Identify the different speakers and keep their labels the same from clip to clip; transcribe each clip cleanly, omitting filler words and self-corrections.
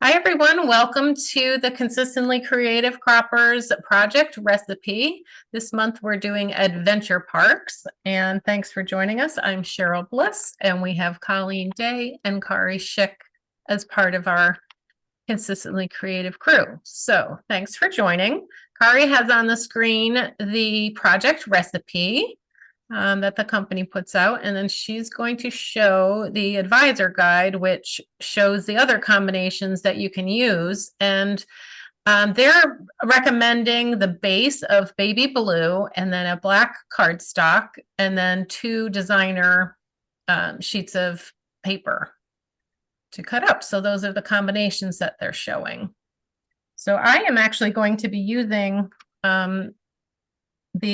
Speaker 1: Hi, everyone. Welcome to the Consistently Creative Croppers project recipe. This month we're doing adventure parks, and thanks for joining us. I'm Cheryl Bliss, and we have Colleen Day and Kari Schick as part of our Consistently Creative crew. So thanks for joining. Kari has on the screen the project recipe that the company puts out, and then she's going to show the advisor guide, which shows the other combinations that you can use. And they're recommending the base of baby blue and then a black cardstock and then 2 designer sheets of paper to cut up. So those are the combinations that they're showing. So I am actually going to be using the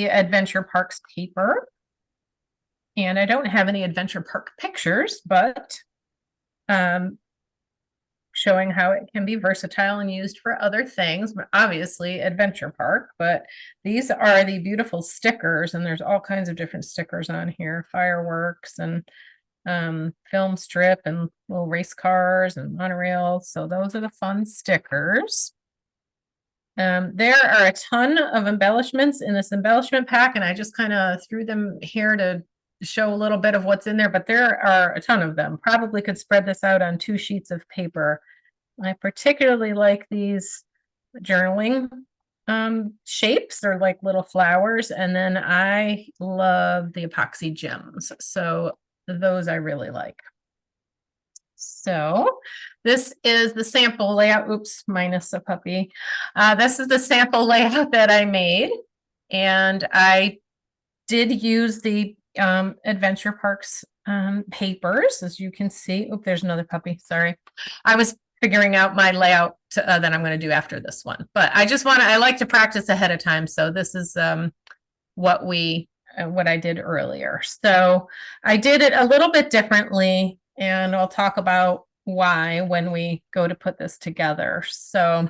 Speaker 1: Adventure Parks paper. And I don't have any adventure park pictures, but showing how it can be versatile and used for other things, but obviously adventure park. But these are the beautiful stickers, and there's all kinds of different stickers on here, fireworks and film strip and little race cars and monorails. So those are the fun stickers. There are a ton of embellishments in this embellishment pack, and I just kind of threw them here to show a little bit of what's in there, but there are a ton of them. Probably could spread this out on 2 sheets of paper. I particularly like these journaling shapes. They're like little flowers, and then I love the epoxy gems. So those I really like. So this is the sample layout. Oops, minus a puppy. This is the sample layout that I made, and I did use the Adventure Parks papers, as you can see. Oh, there's another puppy. Sorry. I was figuring out my layout that I'm going to do after this one, but I like to practice ahead of time. So this is what I did earlier. So I did it a little bit differently, and I'll talk about why when we go to put this together. So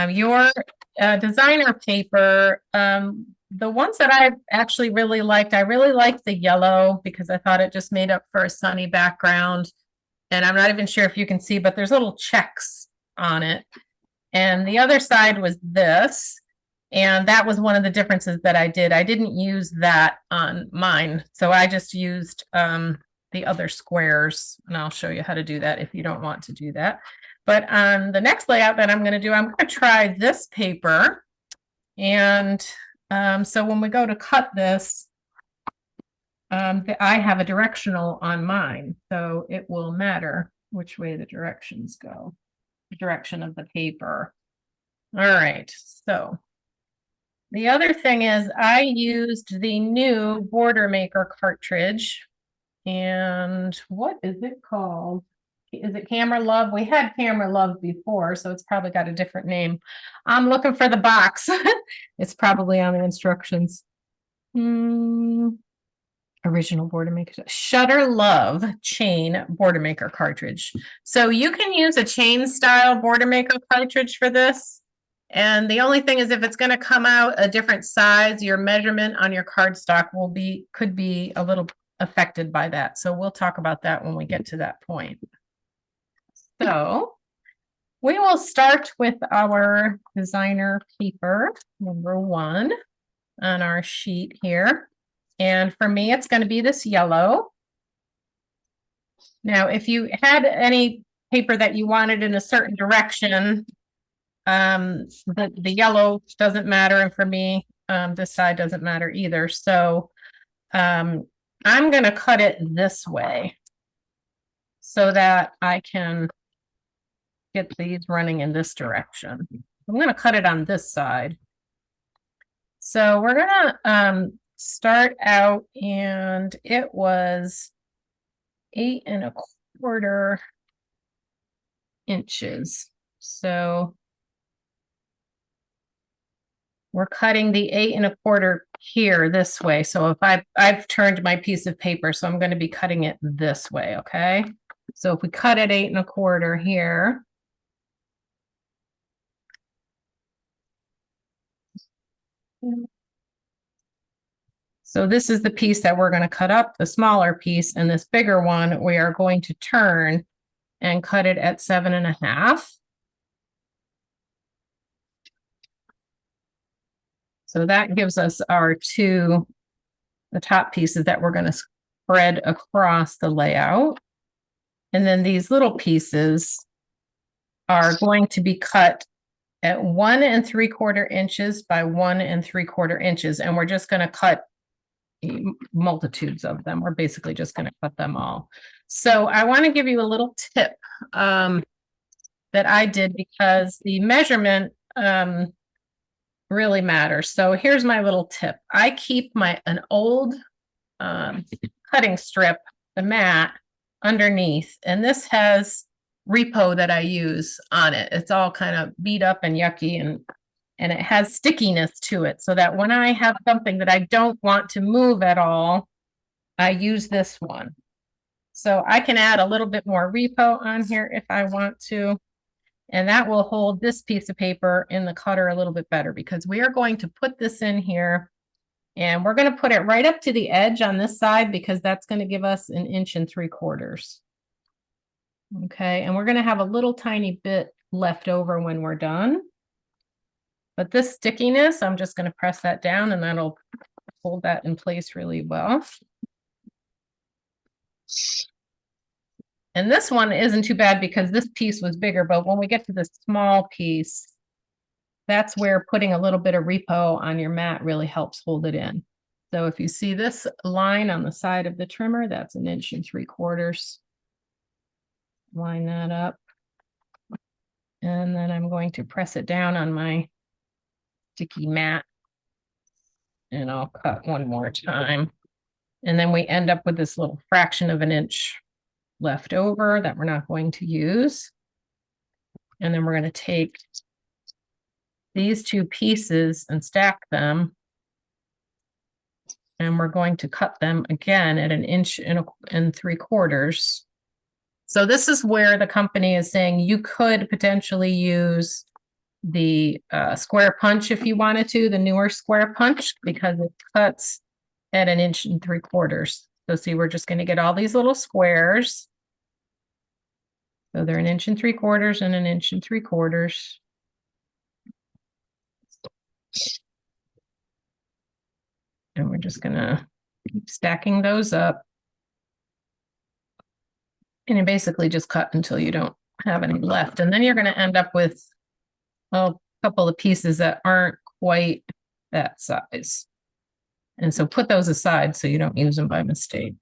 Speaker 1: your designer paper, the ones that I actually really liked, I really liked the yellow because I thought it just made up for a sunny background. And I'm not even sure if you can see, but there's little checks on it. And the other side was this. And that was one of the differences that I did. I didn't use that on mine. So I just used the other squares. And I'll show you how to do that if you don't want to do that. But on the next layout that I'm going to do, I'm going to try this paper. And so when we go to cut this, I have a directional on mine, so it will matter which way the directions go, the direction of the paper. All right, so the other thing is I used the new Border Maker cartridge, and what is it called? Is it Camera Love? We had Camera Love before, so it's probably got a different name. I'm looking for the box. It's probably on the instructions. Original Border Maker. Shutter Love chain Border Maker cartridge. So you can use a chain style Border Maker cartridge for this. And the only thing is, if it's going to come out a different size, your measurement on your cardstock could be a little affected by that. So we'll talk about that when we get to that point. So we will start with our designer paper, number 1, on our sheet here. And for me, it's going to be this yellow. Now, if you had any paper that you wanted in a certain direction, the yellow doesn't matter. And for me, this side doesn't matter either. So I'm going to cut it this way so that I can get these running in this direction. I'm going to cut it on this side. So we're going to start out, and it was 8 1/4 inches. So we're cutting the 8 1/4 here this way. So if I've turned my piece of paper, so I'm going to be cutting it this way. Okay. So if we cut it 8 1/4 here. So this is the piece that we're going to cut up, the smaller piece, and this bigger one we are going to turn and cut it at 7.5. So that gives us our the top pieces that we're going to spread across the layout. And then these little pieces are going to be cut at 1 3/4 inches by 1 3/4 inches. And we're just going to cut multitudes of them. We're basically just going to cut them all. So I want to give you a little tip that I did, because the measurement really matters. So here's my little tip. I keep an old cutting strip, the mat, underneath, and this has repo that I use on it. It's all kind of beat up and yucky, and it has stickiness to it, so that when I have something that I don't want to move at all, I use this one. So I can add a little bit more repo on here if I want to, and that will hold this piece of paper in the cutter a little bit better, because we are going to put this in here, and we're going to put it right up to the edge on this side, because that's going to give us 1 3/4 inches. Okay, and we're going to have a little tiny bit left over when we're done. But this stickiness, I'm just going to press that down, and that'll hold that in place really well. And this one isn't too bad because this piece was bigger, but when we get to this small piece, that's where putting a little bit of repo on your mat really helps hold it in. So if you see this line on the side of the trimmer, that's 1 3/4 inches. Line that up. And then I'm going to press it down on my sticky mat, and I'll cut one more time. And then we end up with this little fraction of 1 inch left over that we're not going to use. And then we're going to take these two pieces and stack them. And we're going to cut them again at 1 3/4 inches. So this is where the company is saying you could potentially use the square punch if you wanted to, the newer square punch, because it cuts at 1 3/4 inches. So see, we're just going to get all these little squares. So they're 1 3/4 inches and 1 3/4 inches. And we're just going to keep stacking those up. And you basically just cut until you don't have any left. And then you're going to end up with a couple of pieces that aren't quite that size. And so put those aside so you don't use them by mistake.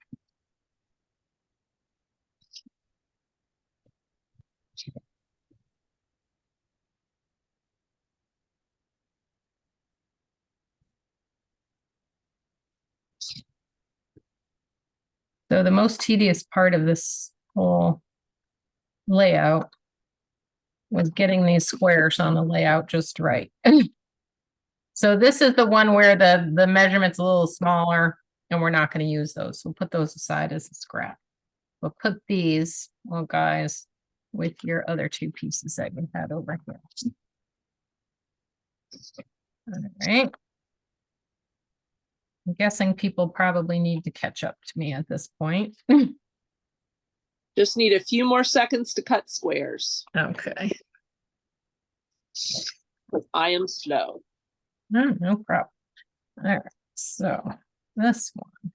Speaker 1: So the most tedious part of this whole layout was getting these squares on the layout just right. So this is the one where the measurement's a little smaller, and we're not going to use those. We'll put those aside as a scrap. We'll put these, well, guys, with your other two pieces that we had over here. All right. I'm guessing people probably need to catch up to me at this point.
Speaker 2: Just need a few more seconds to cut squares.
Speaker 1: Okay.
Speaker 2: I am slow.
Speaker 1: No problem. All right. So this one.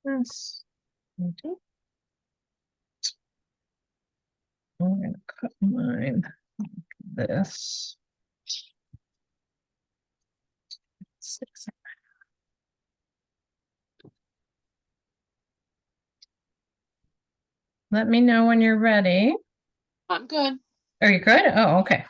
Speaker 1: This. Okay. I'm going to cut mine like this. 6. Let me know when you're ready.
Speaker 2: I'm good.
Speaker 1: Are you good? Oh, okay.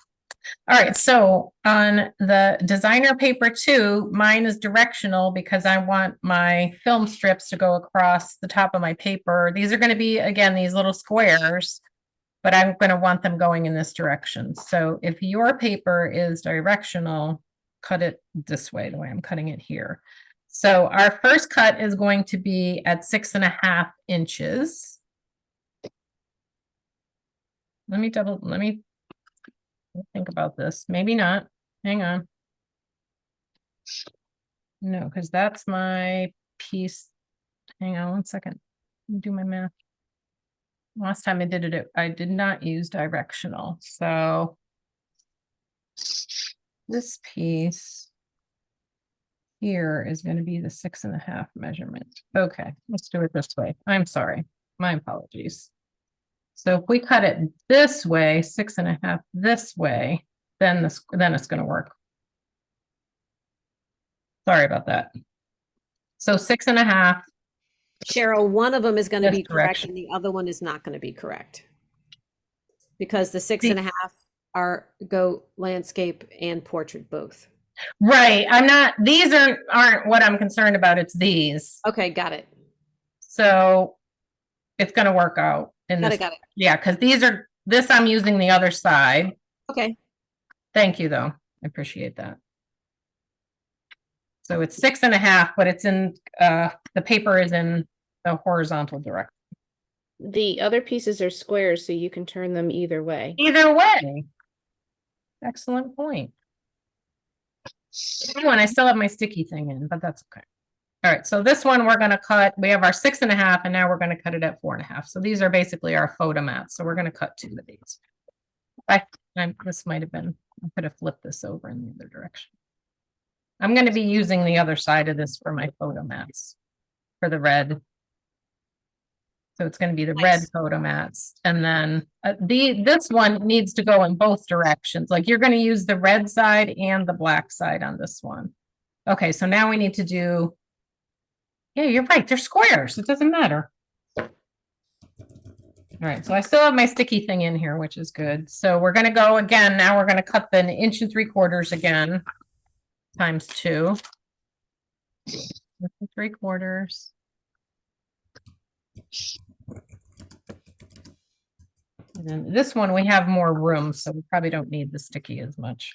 Speaker 1: All right, so on the designer paper 2, mine is directional because I want my film strips to go across the top of my paper. These are going to be, again, these little squares, but I'm going to want them going in this direction. So if your paper is directional, cut it this way, the way I'm cutting it here. So our first cut is going to be at 6.5 inches. Let me think about this. Maybe not. Hang on. No, because that's my piece. Hang on one second. Let me do my math. Last time I did it, I did not use directional. So this piece here is going to be the 6.5 measurement. Okay, let's do it this way. I'm sorry. My apologies. So if we cut it this way, 6.5 this way, then it's going to work. Sorry about that. So 6.5.
Speaker 3: Cheryl, one of them is going to
Speaker 1: This
Speaker 3: be correct
Speaker 1: direction.
Speaker 3: and the other one is not going to be correct. Because the 6.5 are go landscape and portrait both.
Speaker 1: Right. I'm not, these aren't what I'm concerned about. It's these.
Speaker 3: Okay, got it.
Speaker 1: So it's going to work out in
Speaker 3: Got
Speaker 1: this.
Speaker 3: it, got it.
Speaker 1: Yeah, because this I'm using the other side.
Speaker 3: Okay.
Speaker 1: Thank you, though. I appreciate that. So it's 6.5, but it's in, the paper is in the horizontal direction.
Speaker 4: The other pieces are squares, so you can turn them either way.
Speaker 1: Either way. Excellent point. Oh, and I still have my sticky thing in, but that's okay. All right, so this one we're going to cut. We have our 6.5, and now we're going to cut it at 4.5. So these are basically our photo mats. So we're going to cut 2 of these. This might have been, I could have flipped this over in the other direction. I'm going to be using the other side of this for my photo mats for the red. So it's going to be the red
Speaker 3: Nice.
Speaker 1: photo mats. And then this one needs to go in both directions. Like you're going to use the red side and the black side on this one. Okay, so now we need to do, yeah, you're right. They're squares. It doesn't matter. All right, so I still have my sticky thing in here, which is good. So we're going to go again. Now we're going to cut the 1 3/4 again, times 2. 1 3/4. And then this one, we have more room, so we probably don't need the sticky as much.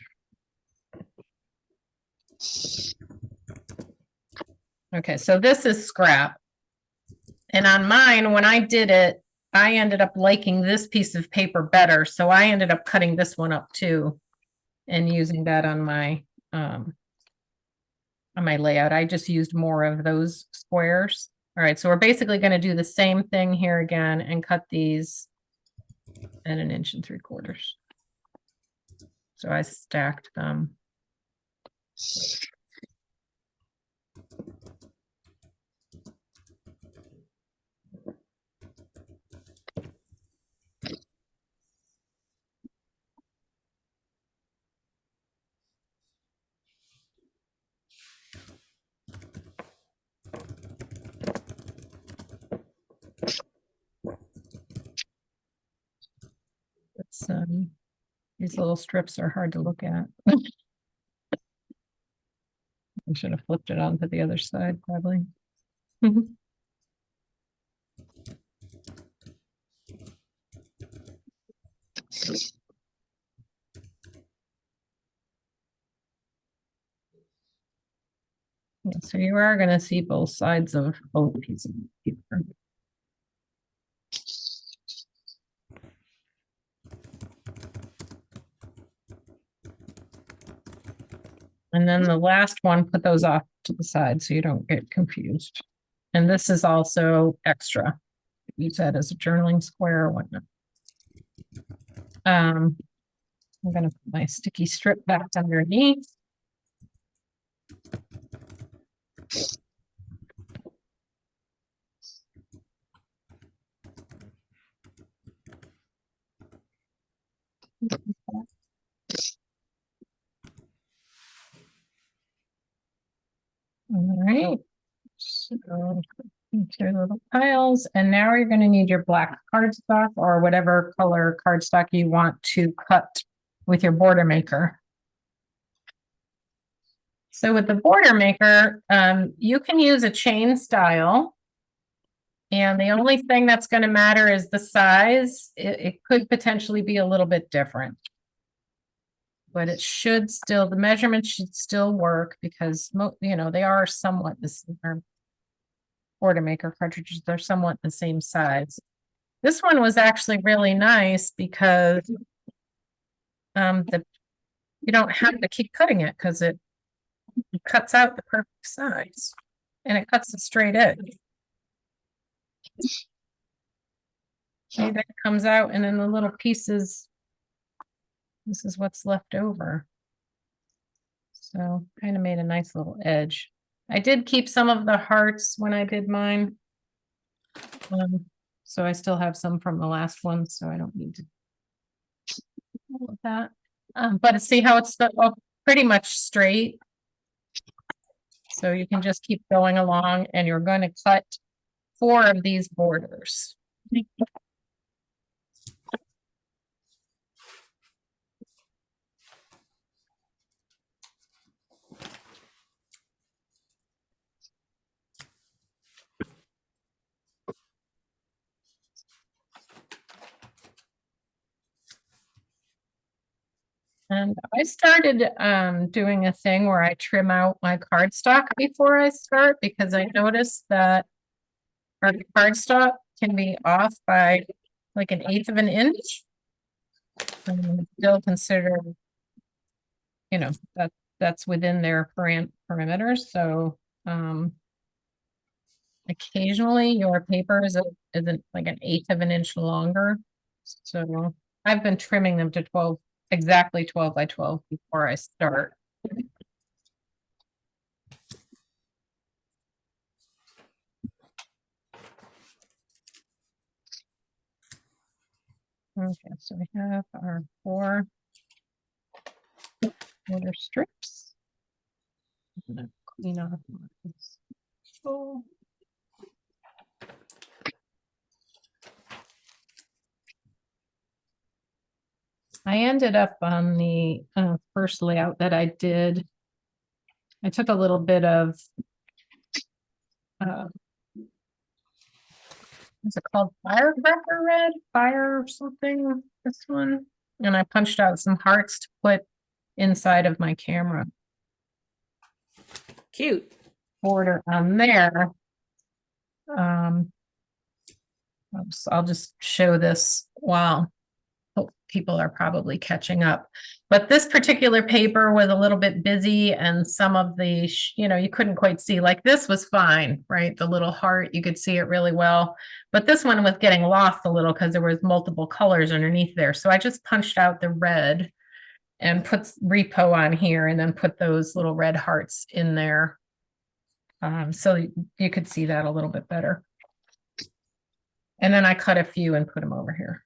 Speaker 1: Okay, so this is scrap. And on mine, when I did it, I ended up liking this piece of paper better. So I ended up cutting this one up too and using that on my layout. I just used more of those squares. All right, so we're basically going to do the same thing here again and cut these at 1 3/4. So I stacked them. It's, these little strips are hard to look at. I should have flipped it onto the other side, probably. Yeah, so you are going to see both sides of both pieces of paper. And then the last one, put those off to the side so you don't get confused. And this is also extra. Use that as a journaling square or whatnot. I'm going to put my sticky strip back underneath. All right. So into your little piles, and now you're going to need your black cardstock or whatever color cardstock you want to cut with your border maker. So with the border maker, you can use a chain style. And the only thing that's going to matter is the size. It could potentially be a little bit different. But it should still, the measurement should still work because, you know, they are somewhat the same. Border maker cartridges, they're somewhat the same size. This one was actually really nice because you don't have to keep cutting it because it cuts out the perfect size and it cuts the straight edge. See, that comes out and then the little pieces, this is what's left over. So kind of made a nice little edge. I did keep some of the hearts when I did mine. So I still have some from the last one, so I don't need to deal with that. But see how it's pretty much straight. So you can just keep going along and you're going to cut 4 of these borders. And I started doing a thing where I trim out my cardstock before I start because I noticed that our cardstock can be off by like 1/8 of an inch. And it's still considered, you know, that's within their parameters. So occasionally your paper isn't like 1/8 of an inch longer. So I've been trimming them to exactly 12 by 12 before I start. Okay, so we have our 4 border strips. I'm gonna clean off this. Oh. I ended up on the first layout that I did. I took a little bit of what's it called? Firecracker red? Fire or something, this one. And I punched out some hearts to put inside of my camera
Speaker 3: Cute.
Speaker 1: border on there. I'll just show this while people are probably catching up. But this particular paper was a little bit busy and some of the, you know, you couldn't quite see. Like this was fine, right? The little heart, you could see it really well. But this one was getting lost a little because there was multiple colors underneath there. So I just punched out the red and put repo on here and then put those little red hearts in there. So you could see that a little bit better. And then I cut a few and put them over here.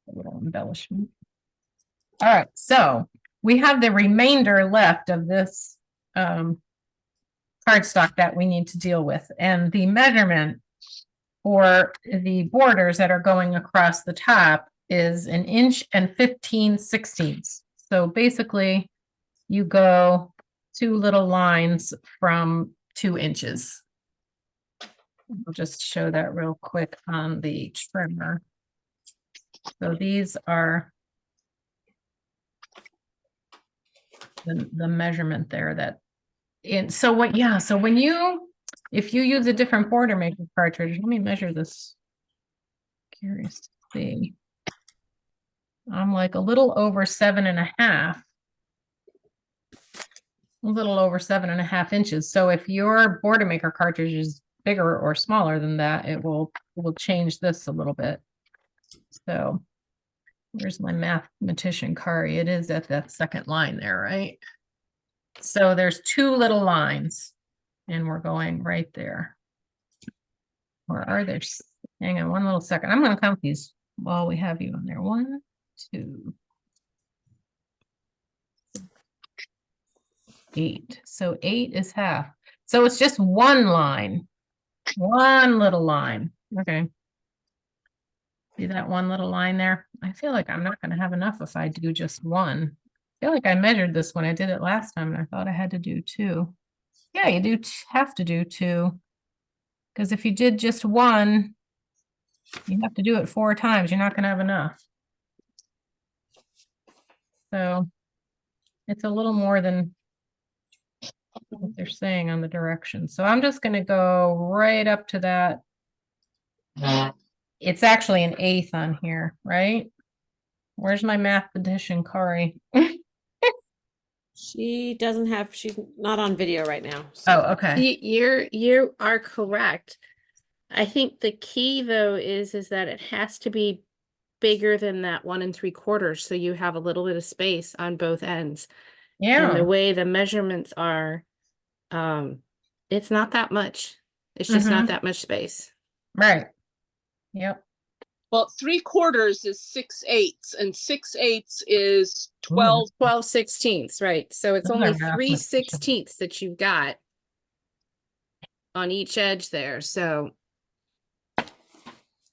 Speaker 1: A little embellishment. All right, so we have the remainder left of this cardstock that we need to deal with. And the measurement for the borders that are going across the top is 1 inch and 15/16. So basically you go 2 little lines from 2 inches. I'll just show that real quick on the trimmer. So these are the measurement there that so what, yeah, so if you use a different border maker cartridge, let me measure this. Curious to see. I'm like a little over 7.5. A little over 7.5 inches. So if your border maker cartridge is bigger or smaller than that, it will change this a little bit. So where's my mathematician, Kari? It is at that second line there, right? So there's 2 little lines and we're going right there. Or are there? Hang on one little second. I'm going to count these while we have you on there. 1, 2, 8. So 8 is half. So it's just 1 line. 1 little line. Okay. See that one little line there? I feel like I'm not gonna have enough if I do just one. I feel like I measured this when I did it last time and I thought I had to do two. Yeah, you do have to do two. Because if you did just one, you have to do it 4 times. You're not gonna have enough. So it's a little more than what they're saying on the directions. So I'm just gonna go right up to that. It's actually an 1/8 on here, right? Where's my mathematician, Kari?
Speaker 3: She doesn't have, she's not on video right now.
Speaker 1: Oh,
Speaker 3: So
Speaker 1: okay.
Speaker 4: You are correct. I think the key though is that it has to be bigger than that 1 3/4, so you have a little bit of space on both ends. And the
Speaker 1: Yeah.
Speaker 4: way the measurements are, it's not that much. It's just not
Speaker 1: Mhm.
Speaker 4: that much space.
Speaker 1: Right. Yep.
Speaker 2: Well, 3/4 is 6/8, and 6/8 is
Speaker 1: Ooh,
Speaker 2: 12.
Speaker 4: 12/16, right? So it's
Speaker 1: Another
Speaker 4: only 3
Speaker 1: mathematician.
Speaker 4: 16ths that you've got on each edge there. So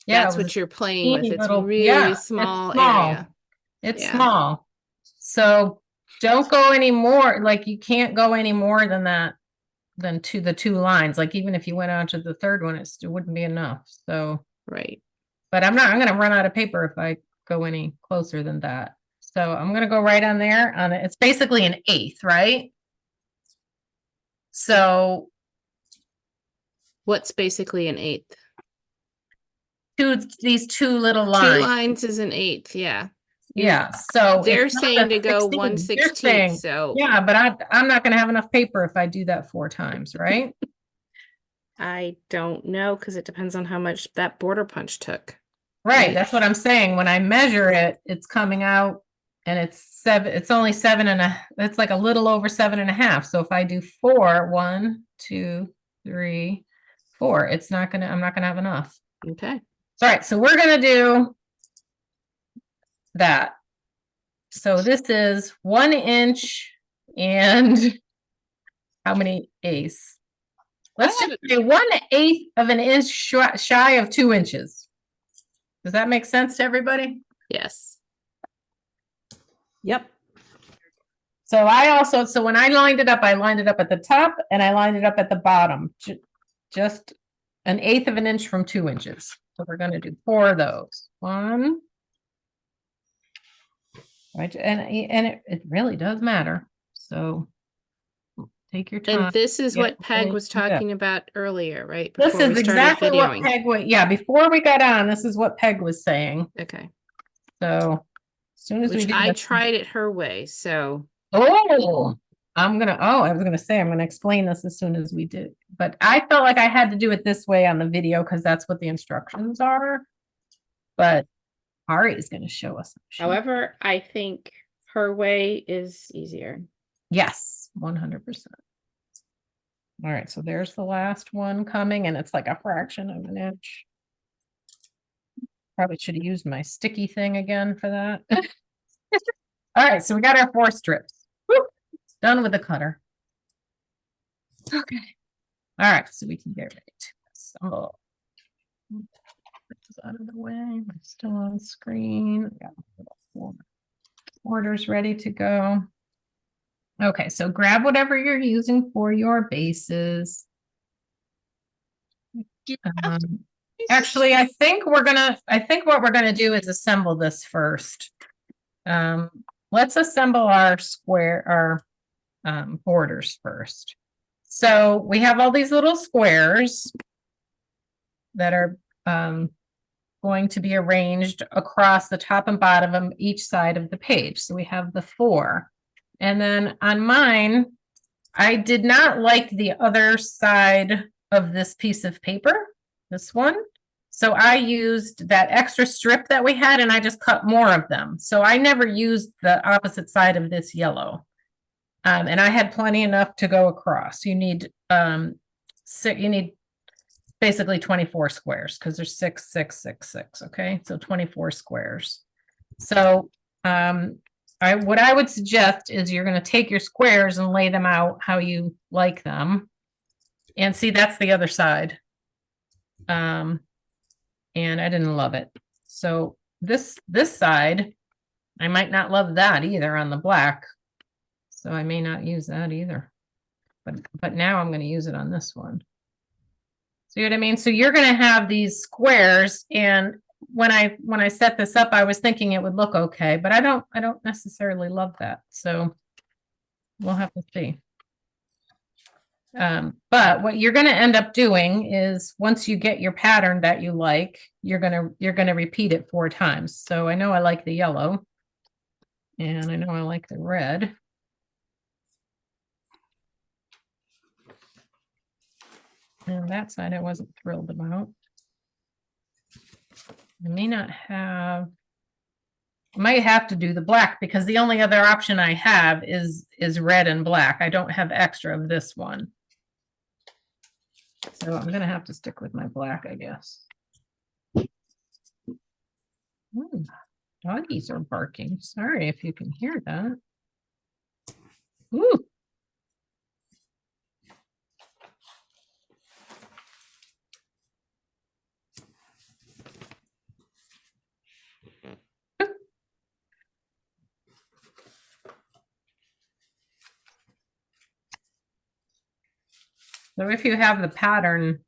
Speaker 1: Yeah,
Speaker 4: that's
Speaker 1: it was
Speaker 4: what
Speaker 1: a
Speaker 4: you're playing with.
Speaker 1: teeny
Speaker 4: It's
Speaker 1: little,
Speaker 4: really
Speaker 1: it's
Speaker 4: small
Speaker 1: small.
Speaker 4: area.
Speaker 1: It's
Speaker 4: Yeah.
Speaker 1: small. So don't go any more, like you can't go any more than that, than to the 2 lines. Like even if you went on to the third one, it still wouldn't be enough. So,
Speaker 4: Right.
Speaker 1: but I'm gonna run out of paper if I go any closer than that. So I'm gonna go right on there on it. It's basically an 1/8, right? So
Speaker 4: What's basically an 1/8?
Speaker 1: these 2 little
Speaker 4: 2
Speaker 1: lines.
Speaker 4: lines is an 1/8, yeah.
Speaker 1: Yeah, so
Speaker 4: They're
Speaker 1: it's not
Speaker 4: saying
Speaker 1: a
Speaker 4: to go
Speaker 1: 16.
Speaker 4: 1/16,
Speaker 1: You're saying,
Speaker 4: so
Speaker 1: yeah, but I'm not gonna have enough paper if I do that 4 times, right?
Speaker 4: I don't know because it depends on how much that border punch took.
Speaker 1: Right, that's what I'm saying. When I measure it, it's coming out and it's only 7 it's like a little over 7.5. So if I do 4, 1, 2, 3, 4, I'm not gonna have enough.
Speaker 4: Okay.
Speaker 1: All right, so we're gonna do that. So this is 1 inch and how many eighths? Let's
Speaker 2: I
Speaker 1: just
Speaker 2: had
Speaker 1: say 1/8 of an inch shy of 2 inches. Does that make sense to everybody?
Speaker 4: Yes.
Speaker 3: yep.
Speaker 1: So so when I lined it up at the top and I lined it up at the bottom, just 1/8 of an inch from 2 inches. So we're going to do 4 of those. 1. Right, and it really does matter. So take your time.
Speaker 4: And this is
Speaker 1: Get
Speaker 4: what Peg
Speaker 1: really
Speaker 4: was
Speaker 1: in depth.
Speaker 4: talking about earlier, right?
Speaker 1: This
Speaker 4: Before we
Speaker 1: is
Speaker 4: started
Speaker 1: exactly what
Speaker 4: videoing.
Speaker 1: Peg was, yeah, before we got on, this is what Peg was saying.
Speaker 4: Okay.
Speaker 1: So as soon as we
Speaker 4: Which
Speaker 1: do
Speaker 4: I
Speaker 1: this,
Speaker 4: tried it her way, so
Speaker 1: oh, I was gonna say, I'm gonna explain this as soon as we do. But I felt like I had to do it this way on the video because that's what the instructions are. But Ari is gonna show us.
Speaker 4: however, I think her way is easier.
Speaker 1: Yes, 100%. All right, so there's the last one coming, and it's like a fraction of an inch. Probably should have used my sticky thing again for that. All right, so we got our 4 strips. Woo! Done with the cutter. Okay. All right, so we can get ready to assemble. Put this out of the way. I'm still on screen. I got my little orders ready to go. Okay, so grab whatever you're using for your bases.
Speaker 2: Do you have to-
Speaker 1: Actually, I think what we're gonna do is assemble this first. Let's assemble our borders first. So we have all these little squares that are going to be arranged across the top and bottom of each side of the page. So we have the 4. And then on mine, I did not like the other side of this piece of paper, this one. So I used that extra strip that we had and I just cut more of them. So I never used the opposite side of this yellow. And I had plenty enough to go across. You need basically 24 squares because there's 6, 6, 6, 6. Okay, so 24 squares. So what I would suggest is you're going to take your squares and lay them out how you like them. And see, that's the other side. And I didn't love it. So this side, I might not love that either on the black. So I may not use that either. But now I'm going to use it on this one. See what I mean? So you're going to have these squares, and when I set this up, I was thinking it would look okay, but I don't necessarily love that. So we'll have to see. But what you're going to end up doing is once you get your pattern that you like, you're going to repeat it 4 times. So I know I like the yellow, and I know I like the red. And that side I wasn't thrilled about. I may not have, might have to do the black because the only other option I have is red and black. I don't have extra of this one. So I'm going to have to stick with my black, I guess. Doggies are barking. Sorry if you can hear that. Ooh. So if you have the pattern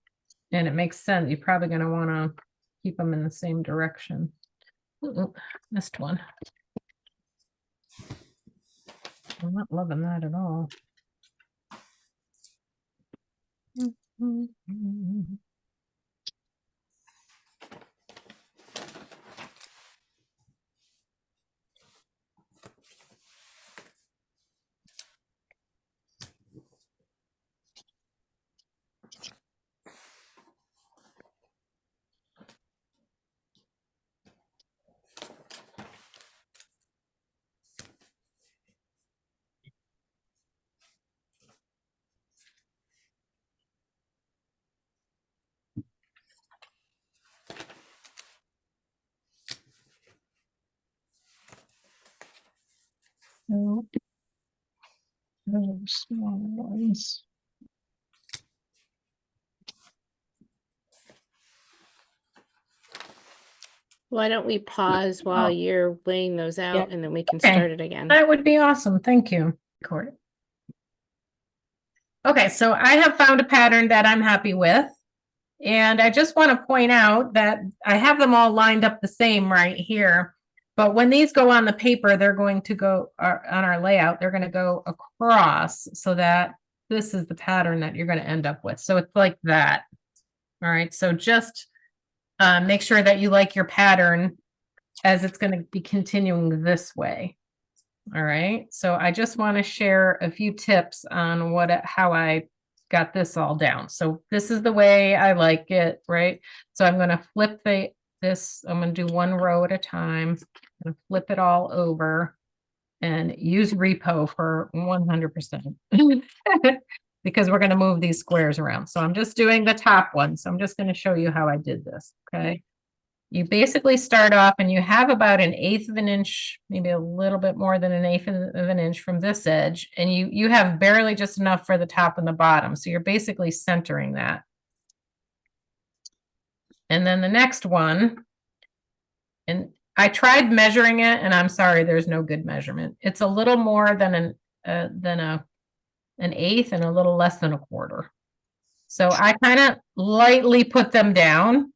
Speaker 1: and it makes sense, you're probably going to want to keep them in the same direction. Ooh, missed one. I'm not loving that at all. No. Those small ones.
Speaker 4: Why don't we pause while
Speaker 1: Oh.
Speaker 4: you're laying those out,
Speaker 3: Yep.
Speaker 4: and then we can
Speaker 1: Okay.
Speaker 4: start it again.
Speaker 1: That would be awesome. Thank you. Record it. Okay, so I have found a pattern that I'm happy with. And I just want to point out that I have them all lined up the same right here. But when these go on the paper, they're going to go on our layout, they're going to go across so that this is the pattern that you're going to end up with. So it's like that. All right, so just make sure that you like your pattern as it's going to be continuing this way. All right, so I just want to share a few tips on how I got this all down. So this is the way I like it, right? So I'm going to flip this. I'm going to do one row at a time. I'm going to flip it all over and use repo for 100% because we're going to move these squares around. So I'm just doing the top one. So I'm just going to show you how I did this. Okay. You basically start off and you have about 1/8 of an inch, maybe a little bit more than 1/8 of an inch from this edge. And you have barely just enough for the top and the bottom. So you're basically centering that. And then the next one, and I tried measuring it and I'm sorry, there's no good measurement. It's a little more than an 1/8 and a little less than 1/4. So I kind of lightly put them down.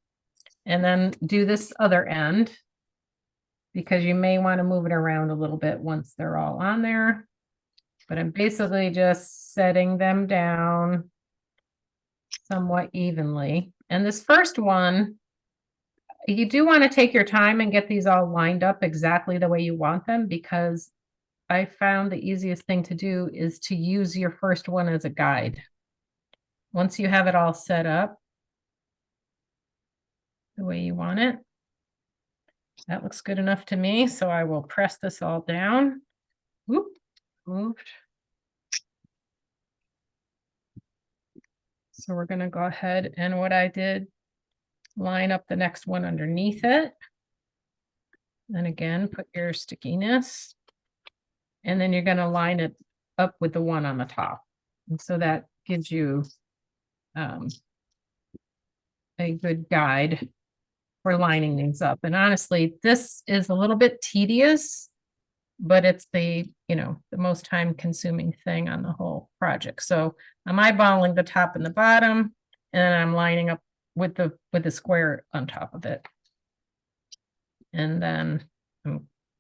Speaker 1: And then do this other end because you may want to move it around a little bit once they're all on there. But I'm basically just setting them down somewhat evenly. And this first one, you do want to take your time and get these all lined up exactly the way you want them, because I found the easiest thing to do is to use your first one as a guide. Once you have it all set up the way you want it, that looks good enough to me. So I will press this all down. Whoop, moved. So we're going to go ahead and what I did, line up the next one underneath it. And again, put your stickiness. And then you're going to line it up with the one on the top. And so that gives you a good guide for lining these up. And honestly, this is a little bit tedious, but it's the, the most time consuming thing on the whole project. So I'm eyeballing the top and the bottom, and then I'm lining up with the square on top of it. And then,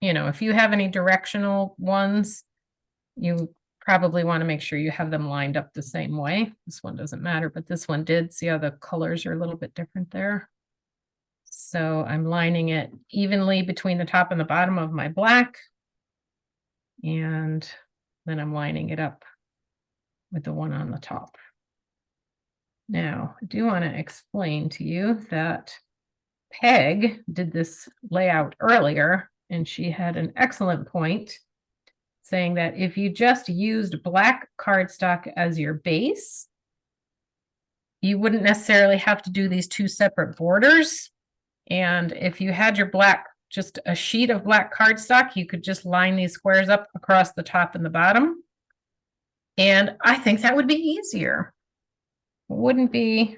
Speaker 1: if you have any directional ones, you probably want to make sure you have them lined up the same way. This one doesn't matter, but this one did. See how the colors are a little bit different there? So I'm lining it evenly between the top and the bottom of my black. And then I'm lining it up with the one on the top. Now, I do want to explain to you that Peg did this layout earlier, and she had an excellent point saying that if you just used black cardstock as your base, you wouldn't necessarily have to do these two separate borders. And if you had your black, just a sheet of black cardstock, you could just line these squares up across the top and the bottom. And I think that would be easier. It wouldn't be,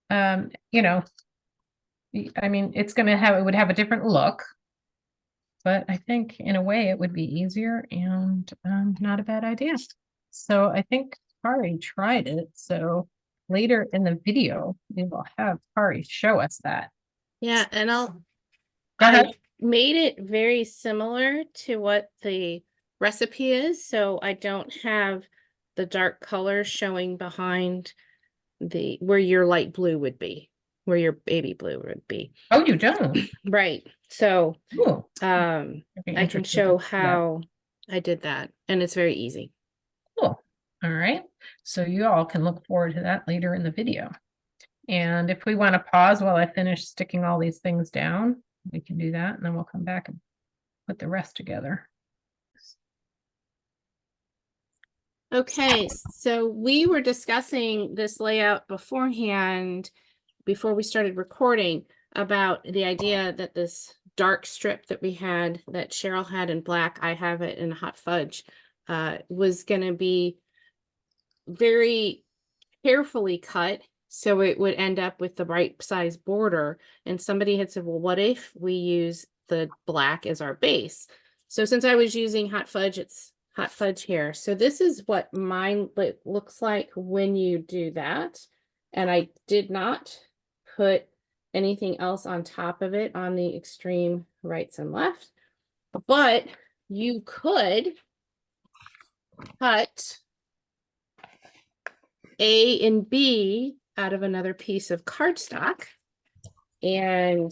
Speaker 1: I mean, it would have a different look, but I think in a way it would be easier and not a bad idea. So I think Kari tried it. So later in the video, we will have Kari show us that.
Speaker 4: Yeah, and
Speaker 1: Go ahead.
Speaker 4: I made it very similar to what the recipe is, so I don't have the dark color showing behind where your light blue would be, where your baby blue would be.
Speaker 1: Oh, you don't?
Speaker 4: Right. So
Speaker 1: Cool.
Speaker 4: I can show how I did that, and it's very easy.
Speaker 1: Cool. All right. So you all can look forward to that later in the video. And if we want to pause while I finish sticking all these things down, we can do that, and then we'll come back and put the rest together.
Speaker 4: Okay, so we were discussing this layout beforehand, before we started recording, about the idea that this dark strip that we had, that Cheryl had in black, I have it in hot fudge, was going to be very carefully cut, so it would end up with the right size border. And somebody had said, well, what if we use the black as our base? So since I was using hot fudge, it's hot fudge here. So this is what mine looks like when you do that. And I did not put anything else on top of it on the extreme rights and left, but you could cut A and B out of another piece of cardstock and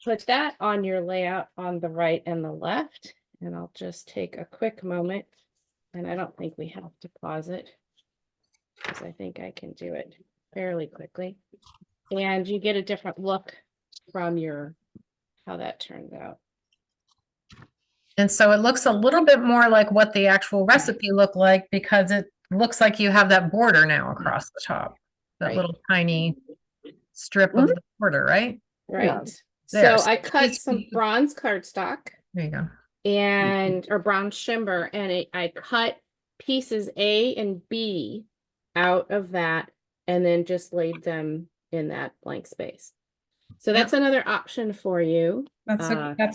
Speaker 4: put that on your layout on the right and the left. And I'll just take a quick moment, and I don't think we have to pause it because I think I can do it fairly quickly. And you get a different look from how that turns out.
Speaker 1: And so it looks a little bit more like what the actual recipe looked like, because it looks like you have that border now across the top, that
Speaker 4: Right.
Speaker 1: little tiny strip of the border, right?
Speaker 4: Right.
Speaker 1: Yeah.
Speaker 4: So
Speaker 1: There.
Speaker 4: I cut some bronze cardstock
Speaker 1: There you go.
Speaker 4: or brown shimmer, and I cut pieces A and B out of that, and then just laid them in that blank space. So that's another option for you.
Speaker 1: That's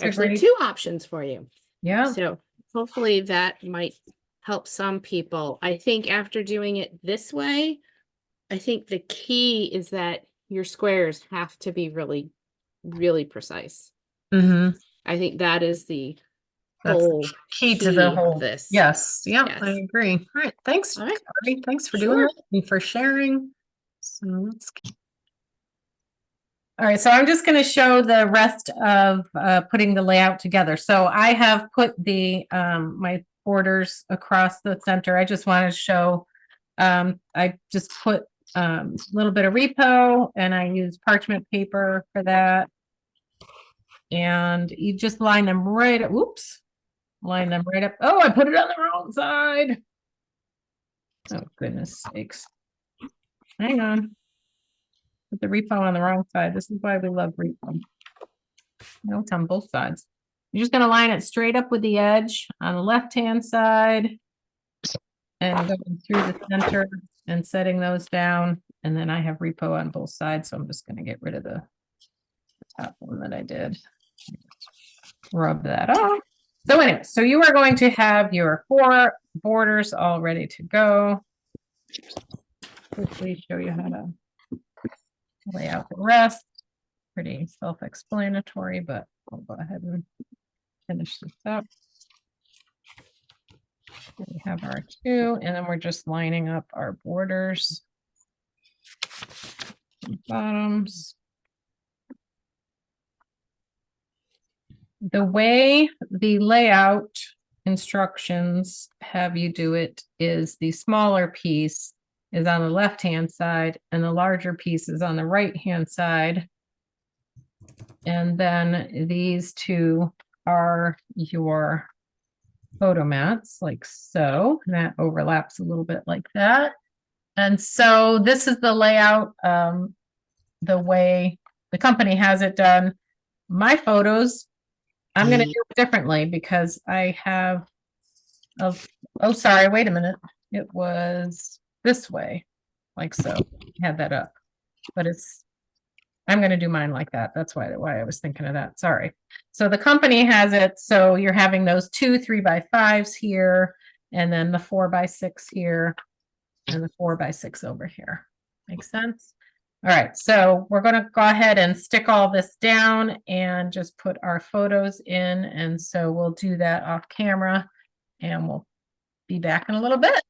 Speaker 4: actually
Speaker 1: great.
Speaker 4: two options for you.
Speaker 1: Yeah.
Speaker 4: So hopefully that might help some people. I think after doing it this way, I think the key is that your squares have to be really, really precise.
Speaker 1: Mm-hmm.
Speaker 4: I think that is the
Speaker 1: That's
Speaker 4: whole
Speaker 1: key to the
Speaker 4: of
Speaker 1: whole.
Speaker 4: this.
Speaker 1: Yes. Yeah,
Speaker 4: Yes.
Speaker 1: I agree. All right. Thanks.
Speaker 4: All right.
Speaker 1: Kari. Thanks for doing
Speaker 4: Sure.
Speaker 1: it and for sharing. So let's. All right, so I'm just going to show the rest of putting the layout together. So I have put the my borders across the center. I just want to show, I just put a little bit of repo, and I use parchment paper for that. And you just line them right up. Whoops. Line them right up. Oh, I put it on the wrong side. Oh, goodness sakes. Hang on. Put the repo on the wrong side. This is why we love repo. No, it's on both sides. You're just going to line it straight up with the edge on the left-hand side and going through the center and setting those down. And then I have repo on both sides, so I'm just going to get rid of the That one that I did. Rub that off. So anyway, so you are going to have your 4 borders all ready to go. Quickly show you how to lay out the rest. Pretty self-explanatory, but I'll go ahead and finish this up. Here we have our 2, and then we're just lining up our borders. And bottoms. The way the layout instructions have you do it is the smaller piece is on the left-hand side and the larger piece is on the right-hand side. And then these 2 are your photo mats, like so. And that overlaps a little bit like that. And so this is the layout, the way the company has it done. My photos, I'm going to do it differently because I have, oh, sorry, wait a minute. It was this way, like so. I had that up, but I'm going to do mine like that. That's why I was thinking of that. Sorry. So the company has it. So you're having those 2 3x5s here, and then the 4x6 here, and the 4x6 over here. Makes sense? All right. So we're going to go ahead and stick all this down and just put our photos in. And so we'll do that off camera and we'll be back in a little bit.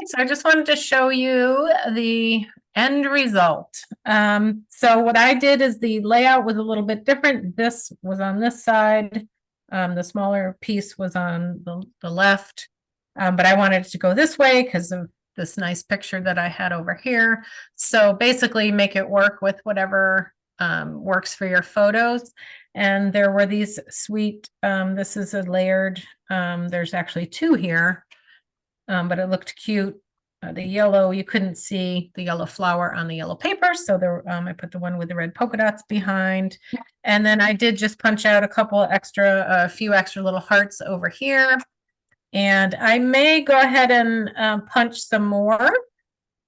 Speaker 1: So I just wanted to show you the end result. So what I did is the layout was a little bit different. This was on this side. The smaller piece was on the left. But I wanted it to go this way because of this nice picture that I had over here. So basically make it work with whatever works for your photos. And there were these sweet, this is a layered, there's actually 2 here. But it looked cute. The yellow, you couldn't see the yellow flower on the yellow paper. So there, I put the one with the red polka dots behind. And then I did just punch out a few extra little hearts over here. And I may go ahead and punch some more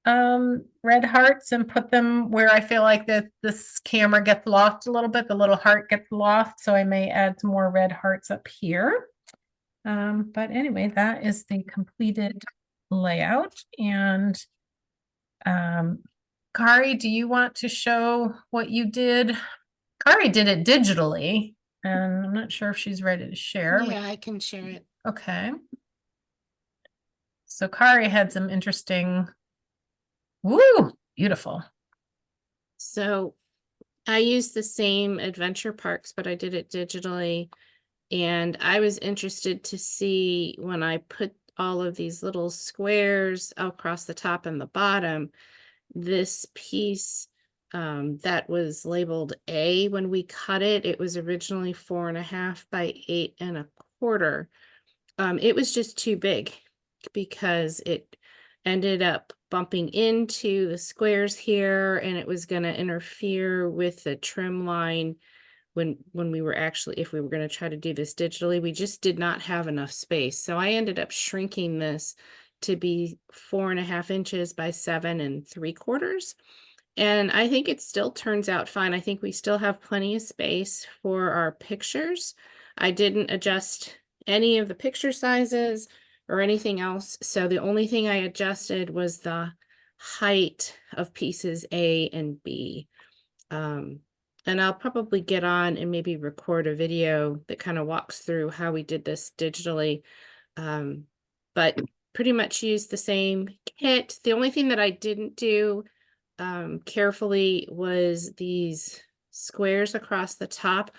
Speaker 1: red hearts and put them where I feel like that this camera gets lost a little bit. The little heart gets lost. So I may add some more red hearts up here. But anyway, that is the completed layout. And Kari, do you want to show what you did? Kari did it digitally, and I'm not sure if she's ready to share.
Speaker 5: Yeah, I can share it.
Speaker 1: Okay. So Kari had some interesting, woo, beautiful.
Speaker 4: So I used the same adventure parks, but I did it digitally. And I was interested to see when I put all of these little squares across the top and the bottom, this piece that was labeled A, when we cut it, it was originally 4.5 by 8 1/4. It was just too big because it ended up bumping into the squares here, and it was going to interfere with the trim line when we were actually, if we were going to try to do this digitally. We just did not have enough space. So I ended up shrinking this to be 4.5 inches by 7 3/4. And I think it still turns out fine. I think we still have plenty of space for our pictures. I didn't adjust any of the picture sizes or anything else. So the only thing I adjusted was the height of pieces A and B. And I'll probably get on and maybe record a video that kind of walks through how we did this digitally. But pretty much used the same kit. The only thing that I didn't do carefully was these squares across the top.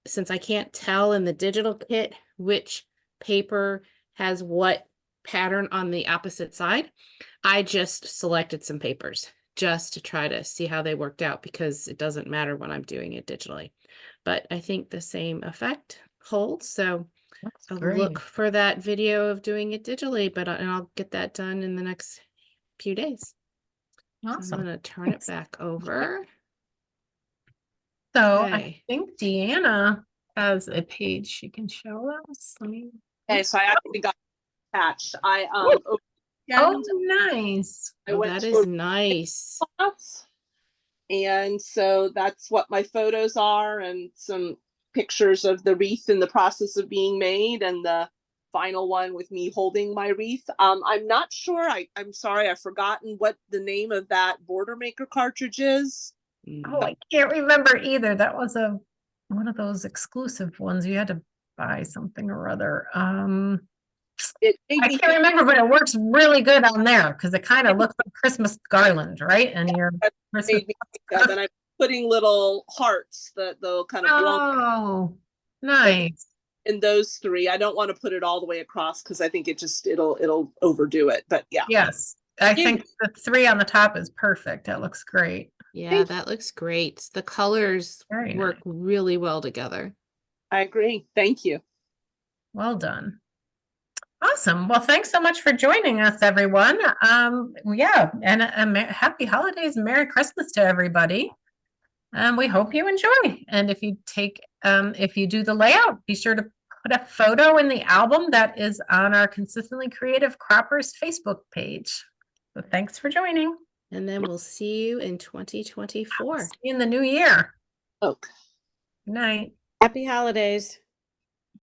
Speaker 4: Since I can't tell in the digital kit which paper has what pattern on the opposite side, I just selected some papers just to try to see how they worked out, because it doesn't matter when I'm doing it digitally. But I think the same effect holds. So I'll look for that video of doing it digitally, and I'll get that done in the next few days.
Speaker 1: Awesome.
Speaker 4: So I'm going to turn it back over.
Speaker 1: So
Speaker 4: Okay.
Speaker 1: I think Deanna has a page she can show us.
Speaker 2: Okay, so I actually got attached.
Speaker 1: Oh, nice.
Speaker 2: I
Speaker 4: Oh,
Speaker 2: went
Speaker 4: that
Speaker 2: to
Speaker 4: is
Speaker 2: a
Speaker 4: nice.
Speaker 2: class And so that's what my photos are, and some pictures of the wreath in the process of being made, and the final one with me holding my wreath. I'm not sure. I'm sorry, I've forgotten what the name of that border maker cartridge is.
Speaker 1: Oh, I can't remember either. That was one of those exclusive ones. You had to buy something or other.
Speaker 2: It made
Speaker 1: I
Speaker 2: me
Speaker 1: can't remember, but it works really good on there because it kind of looks like Christmas garland, right? And your Christmas.
Speaker 2: made me think of, and I'm putting little hearts that they'll kind of blow
Speaker 1: Oh, nice.
Speaker 2: in those three. I don't want to put it all the way across because I think it'll overdo it. But yeah.
Speaker 1: Yes, I
Speaker 2: Yeah.
Speaker 1: think the 3 on the top is perfect. That looks great.
Speaker 4: Yeah, that looks great. The colors
Speaker 1: Very
Speaker 4: work
Speaker 1: nice.
Speaker 4: really well together.
Speaker 2: I agree. Thank you.
Speaker 1: Well done. Awesome. Well, thanks so much for joining us, everyone. Yeah, and happy holidays and Merry Christmas to everybody. We hope you enjoy. And if you do the layout, be sure to put a photo in the album that is on our Consistently Creative Croppers Facebook page. So thanks for joining.
Speaker 4: And then we'll see you in 2024.
Speaker 1: See you in the new year.
Speaker 2: Okay.
Speaker 1: Good night.
Speaker 3: Happy holidays.